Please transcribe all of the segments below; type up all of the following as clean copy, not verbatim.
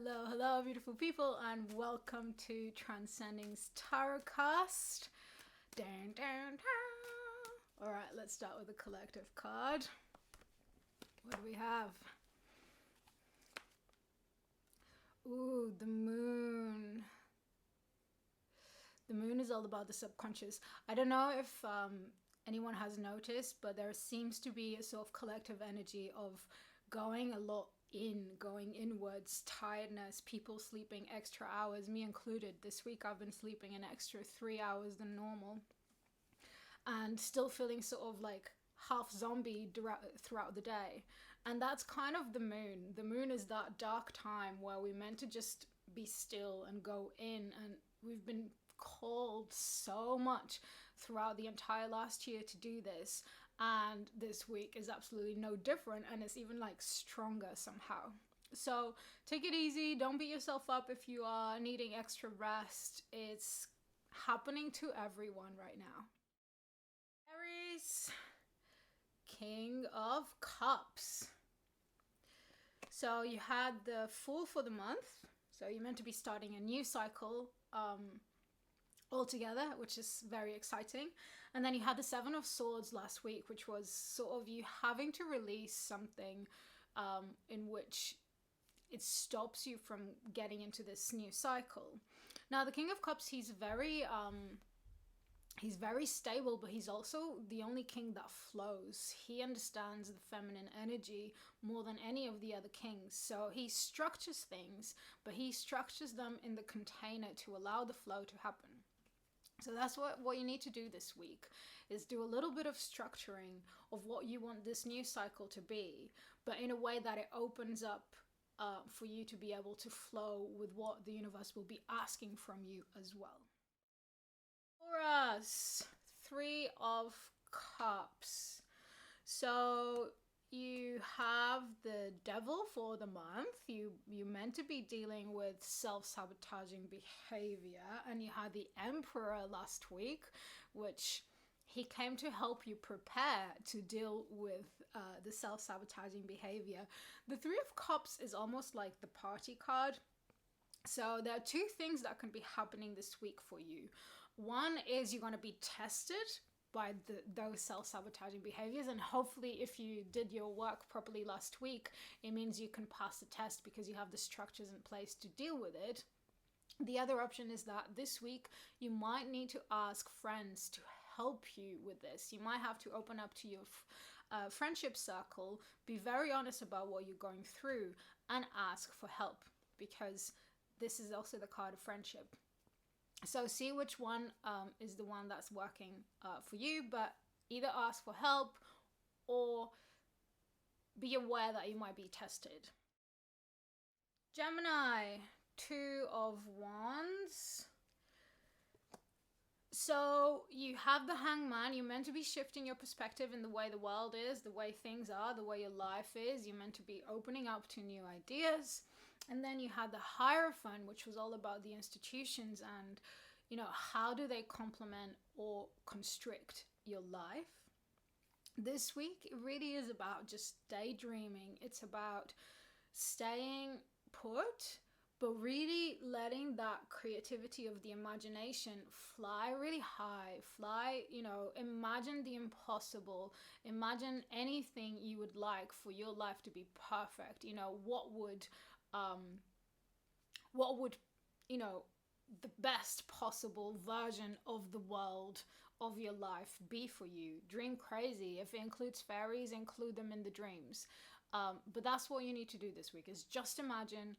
Hello, beautiful people, and welcome to Transcend-Ing Tarotcast. Alright, let's start with the collective card. What do we have? Ooh, the moon. The moon is all about the subconscious. I don't know if anyone has noticed, but there seems to be a sort of collective energy of going inwards, tiredness, people sleeping extra hours, me included. This week I've been sleeping an extra 3 hours than normal and still feeling sort of like half zombie throughout the day. And that's kind of the moon. The moon is that dark time where we're meant to just be still and go in, and we've been called so much throughout the entire last year to do this, and this week is absolutely no different, and it's even like stronger somehow. So take it easy, don't beat yourself up if you are needing extra rest. It's happening to everyone right now. Aries, King of Cups. So you had the Fool for the month, so you're meant to be starting a new cycle altogether, which is very exciting. And then you had the Seven of Swords last week, which was sort of you having to release something in which it stops you from getting into this new cycle. Now the King of Cups, he's very stable, but he's also the only king that flows. He understands the feminine energy more than any of the other kings. So he structures things, but he structures them in the container to allow the flow to happen. So that's what you need to do this week, is do a little bit of structuring of what you want this new cycle to be, but in a way that it opens up for you to be able to flow with what the universe will be asking from you as well. Taurus, Three of Cups. So you have the Devil for the month. You're meant to be dealing with self-sabotaging behavior, and you had the Emperor last week, which he came to help you prepare to deal with the self-sabotaging behavior. The Three of Cups is almost like the party card. So there are two things that can be happening this week for you. One is you're going to be tested by those self-sabotaging behaviors, and hopefully if you did your work properly last week, it means you can pass the test because you have the structures in place to deal with it. The other option is that this week you might need to ask friends to help you with this. You might have to open up to your friendship circle, be very honest about what you're going through, and ask for help, because this is also the card of friendship. So see which one is the one that's working for you, but either ask for help or be aware that you might be tested. Gemini, Two of Wands. So you have the Hangman. You're meant to be shifting your perspective in the way the world is, the way things are, the way your life is. You're meant to be opening up to new ideas. And then you had the Hierophant, which was all about the institutions and, you know, how do they complement or constrict your life. This week, it really is about just daydreaming. It's about staying put, but really letting that creativity of the imagination fly really high. Fly, you know, imagine the impossible. Imagine anything you would like for your life to be perfect. You know, what would you know, the best possible version of the world of your life be for you. Dream crazy. If it includes fairies, include them in the dreams. But that's what you need to do this week, is just imagine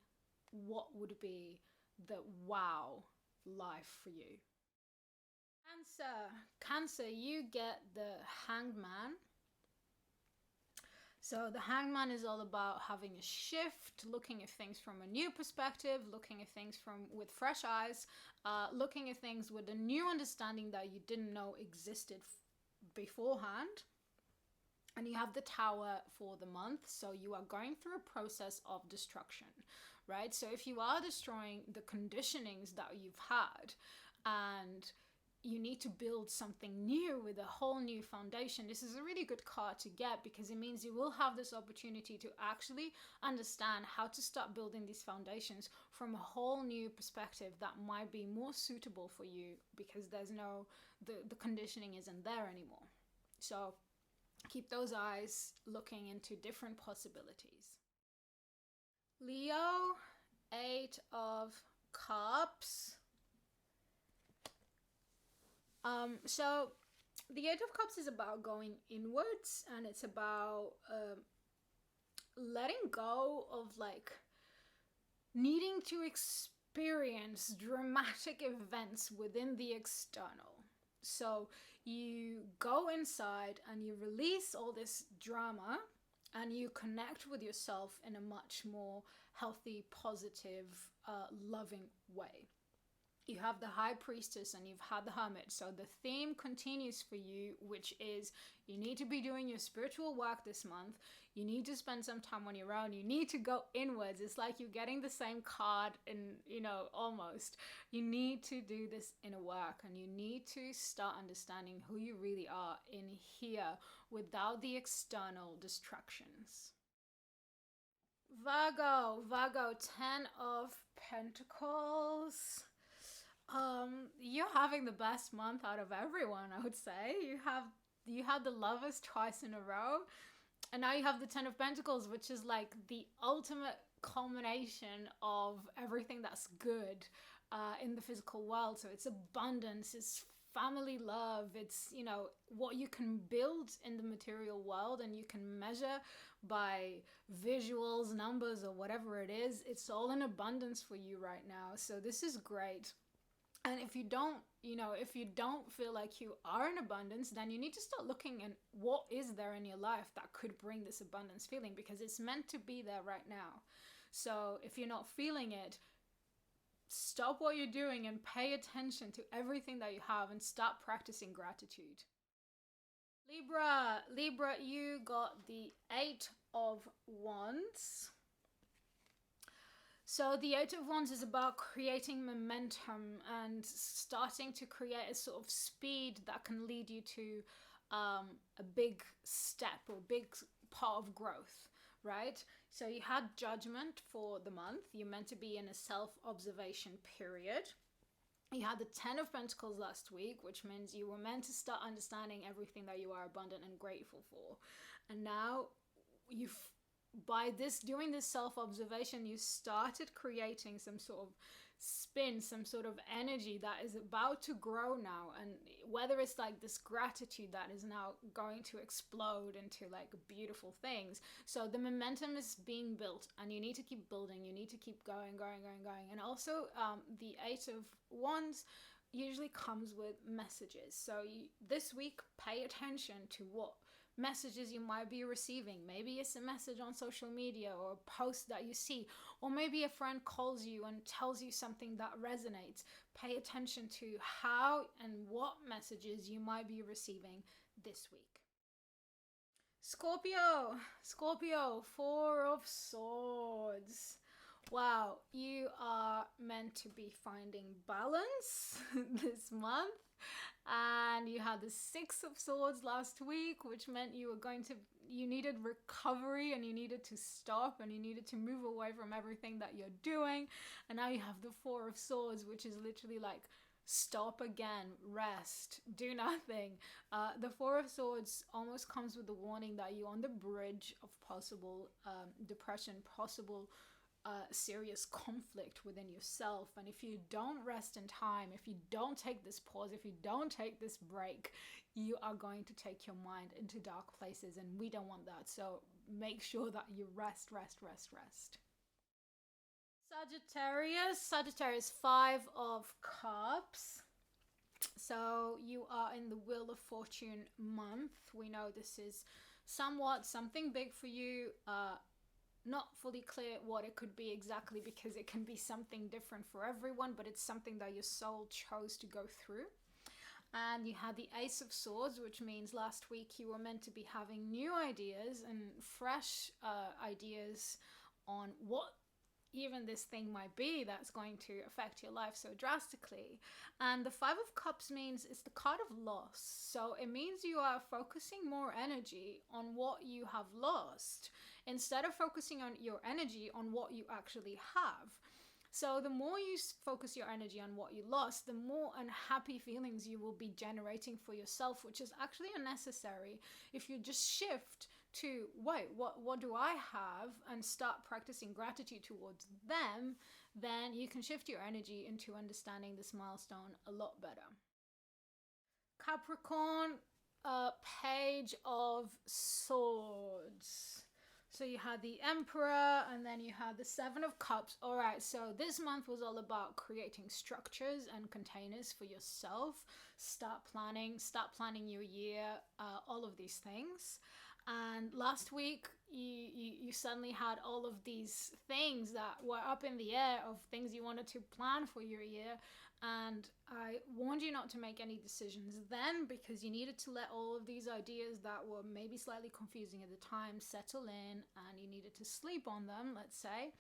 what would be the wow life for you. Cancer, you get the Hanged Man. So the Hangman is all about having a shift, looking at things from a new perspective, looking at things with fresh eyes, looking at things with a new understanding that you didn't know existed beforehand. And you have the Tower for the month, so you are going through a process of destruction, right? So if you are destroying the conditionings that you've had, and you need to build something new with a whole new foundation. This is a really good card to get because it means you will have this opportunity to actually understand how to start building these foundations from a whole new perspective that might be more suitable for you because there's no, the conditioning isn't there anymore. So keep those eyes looking into different possibilities. Leo, 8 of Cups. So the 8 of Cups is about going inwards, and it's about letting go of like needing to experience dramatic events within the external. So you go inside and you release all this drama and you connect with yourself in a much more healthy, positive, loving way. You have the High Priestess and you've had the Hermit. So the theme continues for you, which is you need to be doing your spiritual work this month. You need to spend some time on your own. You need to go inwards. It's like you're getting the same card in, almost. You need to do this inner work and you need to start understanding who you really are in here without the external distractions. Virgo, 10 of Pentacles. You're having the best month out of everyone, I would say. You had the Lovers twice in a row, and now you have the 10 of Pentacles, which is like the ultimate culmination of everything that's good in the physical world. So it's abundance, it's family love, it's what you can build in the material world and you can measure by visuals, numbers, or whatever it is. It's all in abundance for you right now. So this is great. And if you don't feel like you are in abundance, then you need to start looking at what is there in your life that could bring this abundance feeling, because it's meant to be there right now. So if you're not feeling it, stop what you're doing and pay attention to everything that you have and start practicing gratitude. Libra, you got the 8 of Wands. So the 8 of Wands is about creating momentum and starting to create a sort of speed that can lead you to a big step or big part of growth, right? So you had Judgment for the month. You're meant to be in a self-observation period. You had the 10 of Pentacles last week, which means you were meant to start understanding everything that you are abundant and grateful for. And now by doing this self-observation, you started creating some sort of spin, some sort of energy that is about to grow now. And whether it's like this gratitude that is now going to explode into like beautiful things. So the momentum is being built and you need to keep building. You need to keep going. And also the 8 of Wands usually comes with messages. So this week, pay attention to what messages you might be receiving. Maybe it's a message on social media or a post that you see, or maybe a friend calls you and tells you something that resonates. Pay attention to how and what messages you might be receiving this week. Scorpio, 4 of Swords. Wow, you are meant to be finding balance this month. And you had the 6 of Swords last week, which meant you needed recovery and you needed to stop and you needed to move away from everything that you're doing. And now you have the 4 of Swords, which is literally like stop again, rest, do nothing. The 4 of Swords almost comes with the warning that you're on the bridge of possible depression, possible serious conflict within yourself. And if you don't rest in time, if you don't take this pause, if you don't take this break, you are going to take your mind into dark places, and we don't want that. So make sure that you rest. Sagittarius, 5 of Cups. So you are in the Wheel of Fortune month. We know this is somewhat something big for you. Not fully clear what it could be exactly, because it can be something different for everyone, but it's something that your soul chose to go through. And you had the Ace of Swords, which means last week you were meant to be having new ideas and fresh ideas on what even this thing might be that's going to affect your life so drastically. And the Five of Cups means it's the card of loss. So it means you are focusing more energy on what you have lost instead of focusing on your energy on what you actually have. So the more you focus your energy on what you lost, the more unhappy feelings you will be generating for yourself, which is actually unnecessary. If you just shift to, wait, what do I have, and start practicing gratitude towards them, then you can shift your energy into understanding this milestone a lot better. Capricorn, Page of Swords. So you had the Emperor, and then you had the Seven of Cups. All right, so this month was all about creating structures and containers for yourself. Start planning your year, all of these things. And last week, you suddenly had all of these things that were up in the air of things you wanted to plan for your year. And I warned you not to make any decisions then, because you needed to let all of these ideas that were maybe slightly confusing at the time settle in, and you needed to sleep on them, let's say.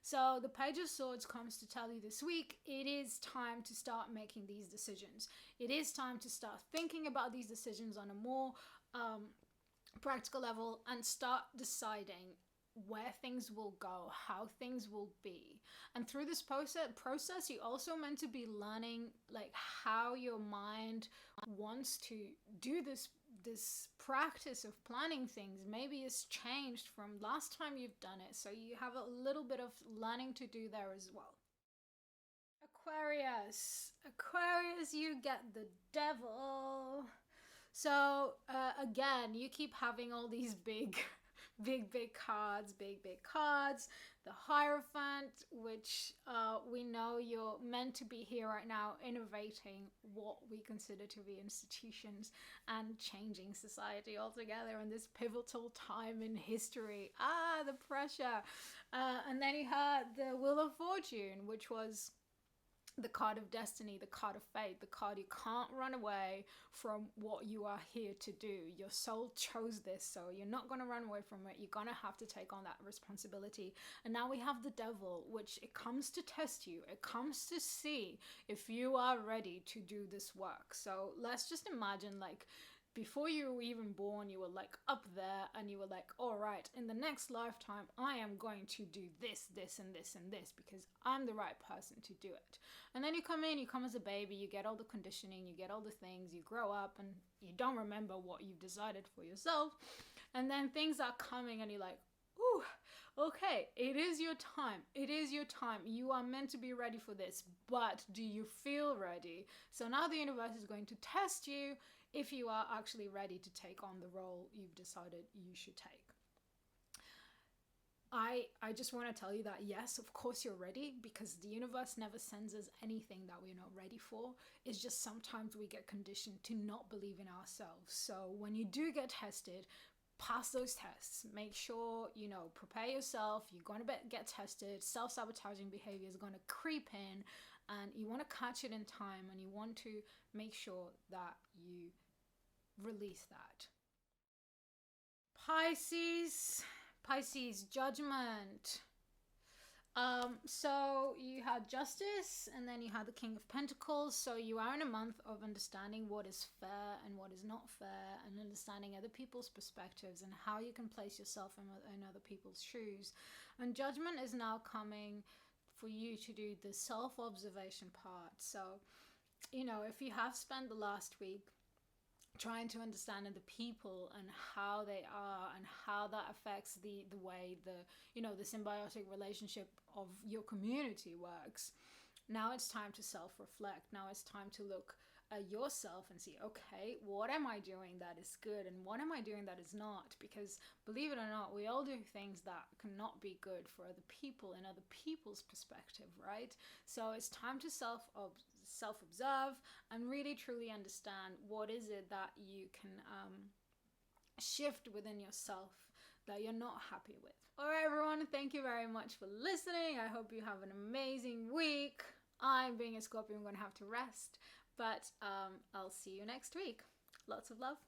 So the Page of Swords comes to tell you this week, it is time to start making these decisions. It is time to start thinking about these decisions on a more practical level, and start deciding where things will go, how things will be. And through this process, you also meant to be learning like how your mind wants to do this practice of planning things. Maybe it's changed from last time you've done it, so you have a little bit of learning to do there as well. Aquarius, you get the Devil. So again, you keep having all these big cards. The Hierophant, which we know you're meant to be here right now, innovating what we consider to be institutions and changing society altogether in this pivotal time in history. The pressure. And then you had the Wheel of Fortune, which was the card of destiny, the card of fate, the card you can't run away from what you are here to do. Your soul chose this, so you're not going to run away from it. You're going to have to take on that responsibility. And now we have the Devil, which it comes to test you. It comes to see if you are ready to do this work. So let's just imagine, like, before you were even born, you were like up there, and you were like, all right, in the next lifetime, I am going to do this, and this, and this, because I'm the right person to do it. And then you come as a baby, you get all the conditioning, you get all the things, you grow up, and you don't remember what you've decided for yourself. And then things are coming, and you're like, ooh, okay, it is your time. It is your time. You are meant to be ready for this, but do you feel ready? So now the universe is going to test you if you are actually ready to take on the role you've decided you should take. I just want to tell you that, yes, of course you're ready, because the universe never sends us anything that we're not ready for. It's just sometimes we get conditioned to not believe in ourselves. So when you do get tested, pass those tests. Make sure, prepare yourself. You're going to get tested. Self-sabotaging behavior is going to creep in, and you want to catch it in time, and you want to make sure that you release that. Pisces, Judgment. So you had Justice, and then you had the King of Pentacles. So you are in a month of understanding what is fair and what is not fair, and understanding other people's perspectives and how you can place yourself in other people's shoes. And Judgment is now coming for you to do the self-observation part. So, if you have spent the last week trying to understand other people and how they are, and how that affects the way the symbiotic relationship of your community works, now it's time to self-reflect. Now it's time to look at yourself and see, okay, what am I doing that is good, and what am I doing that is not? Because believe it or not, we all do things that cannot be good for other people and other people's perspective, right? So it's time to self-observe and really truly understand what is it that you can shift within yourself that you're not happy with. All right, everyone, thank you very much for listening. I hope you have an amazing week. I'm being a Scorpio, I'm going to have to rest, but I'll see you next week. Lots of love.